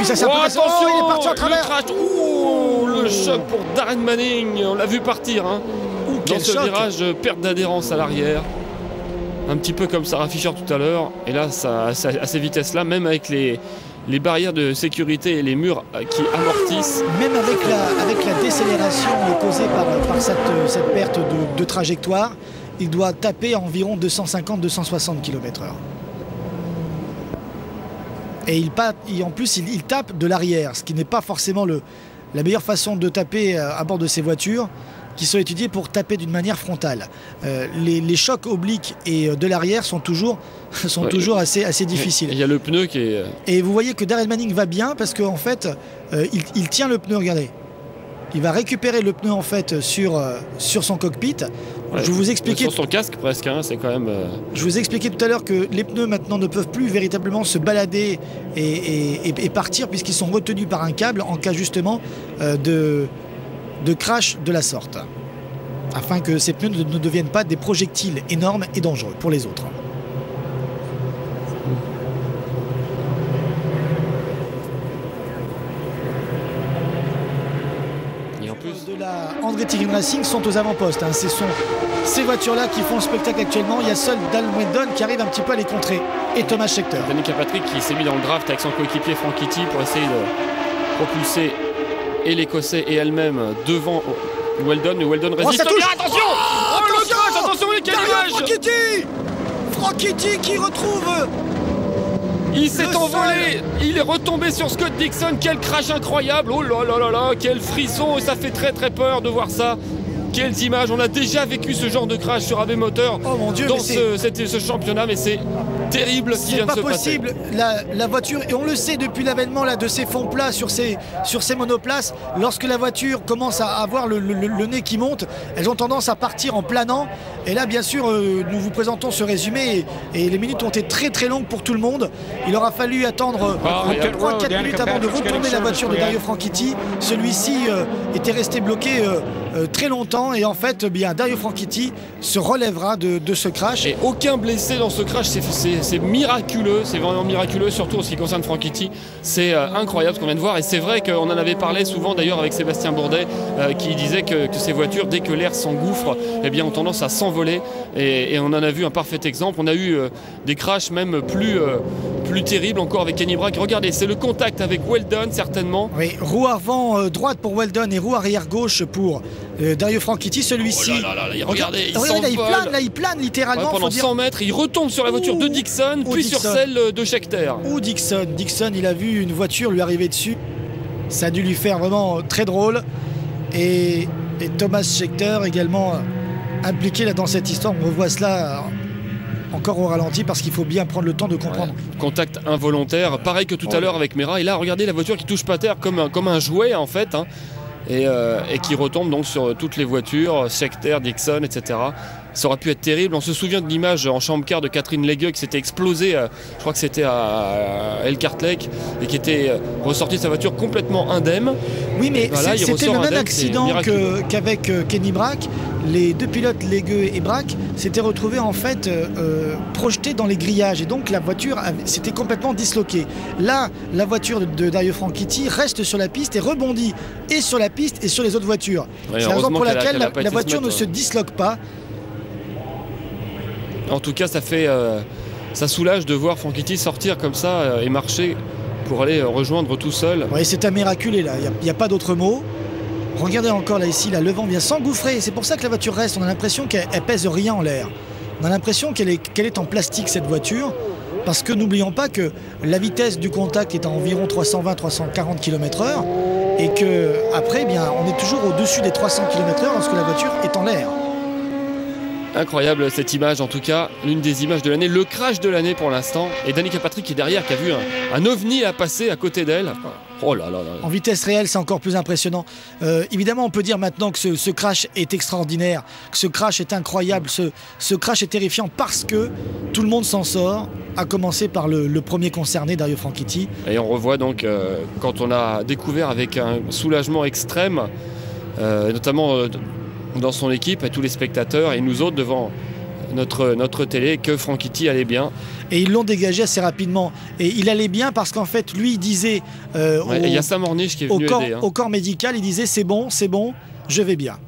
puis ça c'est un peu... attention, il est parti en travers. le crash. Ouh, le choc pour Darren Manning. On l'a vu partir hein, dans ce virage, perte d'adhérence à l'arrière. Un petit peu comme Sarah Fisher tout à l'heure. Et là, à ces vitesses-là, même avec les barrières de sécurité et les murs qui amortissent. Même avec la décélération causée par cette perte de trajectoire, il doit taper à environ 250-260 km/h. Et en plus, il tape de l'arrière, ce qui n'est pas forcément la meilleure façon de taper à bord de ces voitures qui sont étudiées pour taper d'une manière frontale. Les chocs obliques et de l'arrière sont toujours assez difficiles. Il y a le pneu qui est... Et vous voyez que Darren Manning va bien parce qu'en fait, il tient le pneu, regardez. Il va récupérer le pneu en fait sur son cockpit. Ouais, je vous expliquais sur son casque presque, hein, c'est quand même... Je vous expliquais tout à l'heure que les pneus maintenant ne peuvent plus véritablement se balader et partir puisqu'ils sont retenus par un câble en cas justement de crash de la sorte, afin que ces pneus ne deviennent pas des projectiles énormes et dangereux pour les autres. De la Andretti Green Racing sont aux avant-postes. Hein. Ce sont ces voitures-là qui font le spectacle actuellement. Il y a seul Dan Weldon qui arrive un petit peu à les contrer. Et Thomas Scheckter. Danica Patrick qui s'est mis dans le draft avec son coéquipier Frank Kitty pour essayer de propulser et l'Écossais et elle-même devant Weldon. Mais Weldon résiste. Oh, bien, attention, le crash, attention, quelle image. Frank Kitty qui retrouve... Il s'est envolé, il est retombé sur Scott Dixon, quel crash incroyable, oh là là là là, quel frisson, et ça fait très très peur de voir ça. Quelles images, on a déjà vécu ce genre de crash sur AB Motor dans ce championnat, mais c'est terrible ce qui vient de se passer. C'est pas possible, la voiture, et on le sait depuis l'avènement de ces fonds plats sur ces monoplaces, lorsque la voiture commence à avoir le nez qui monte, elles ont tendance à partir en planant. Et là, bien sûr, nous vous présentons ce résumé et les minutes ont été très très longues pour tout le monde. Il aura fallu attendre 3-4 minutes avant de retourner la voiture de Dario Franchitti. Celui-ci était resté bloqué très longtemps et en fait, Dario Franchitti se relèvera de ce crash. Et aucun blessé dans ce crash, c'est miraculeux, c'est vraiment miraculeux, surtout en ce qui concerne Franchitti. C'est incroyable ce qu'on vient de voir et c'est vrai qu'on en avait parlé souvent d'ailleurs avec Sébastien Bourdet qui disait que ces voitures, dès que l'air s'engouffre, ont tendance à s'envoler et on en a vu un parfait exemple. On a eu des crashs même plus terribles encore avec Kenny Brack. Regardez, c'est le contact avec Weldon certainement. Oui, roue avant droite pour Weldon et roue arrière gauche pour Dario Franchitti. Celui-ci, regardez, il plane littéralement. Pendant 100 mètres, il retombe sur la voiture de Dixon, puis sur celle de Scheckter. Dixon, il a vu une voiture lui arriver dessus. Ça a dû lui faire vraiment très drôle. Et Thomas Scheckter également impliqué là dans cette histoire. On revoit cela encore au ralenti parce qu'il faut bien prendre le temps de comprendre. Ouais. Contact involontaire, pareil que tout à l'heure avec Mera. Et là, regardez la voiture qui touche pas terre comme un jouet en fait. Hein. Et qui retombe donc sur toutes les voitures, Scheckter, Dixon, etc. Ça aurait pu être terrible. On se souvient de l'image en chambre car de Catherine Legueux qui s'était explosée, je crois que c'était à Elkhart Lake, et qui était ressortie de sa voiture complètement indemne. Oui, mais voilà, c'était le même accident qu'avec Kenny Brack. Les deux pilotes Legueux et Brack s'étaient retrouvés en fait projetés dans les grillages et donc la voiture s'était complètement disloquée. Là, la voiture de Dario Franchitti reste sur la piste et rebondit et sur la piste et sur les autres voitures. Oui, c'est la raison pour laquelle la voiture ne se disloque pas. En tout cas, ça soulage de voir Franchitti sortir comme ça et marcher pour aller rejoindre tout seul. Oui, c'est un miraculé là, il n'y a pas d'autre mot. Regardez encore là ici, là, le vent vient s'engouffrer. C'est pour ça que la voiture reste. On a l'impression qu'elle pèse rien en l'air. On a l'impression qu'elle est en plastique cette voiture. Parce que n'oublions pas que la vitesse du contact est à environ 320-340 km/h. Et que après, on est toujours au-dessus des 300 km/h lorsque la voiture est en l'air. Incroyable cette image en tout cas, l'une des images de l'année, le crash de l'année pour l'instant. Et Danica Patrick qui est derrière, qui a vu un ovni à passer à côté d'elle. Oh là là là. En vitesse réelle, c'est encore plus impressionnant. Évidemment, on peut dire maintenant que ce crash est extraordinaire, que ce crash est incroyable, ce crash est terrifiant parce que tout le monde s'en sort, à commencer par le premier concerné, Dario Franchitti. Et on revoit donc, quand on a découvert avec un soulagement extrême, notamment... dans son équipe et tous les spectateurs et nous autres devant notre télé que Franchitti allait bien. Et ils l'ont dégagé assez rapidement. Et il allait bien parce qu'en fait, lui, il disait il y a Sam Ornish qui est venu aider. Au corps médical, il disait c'est bon, je vais bien.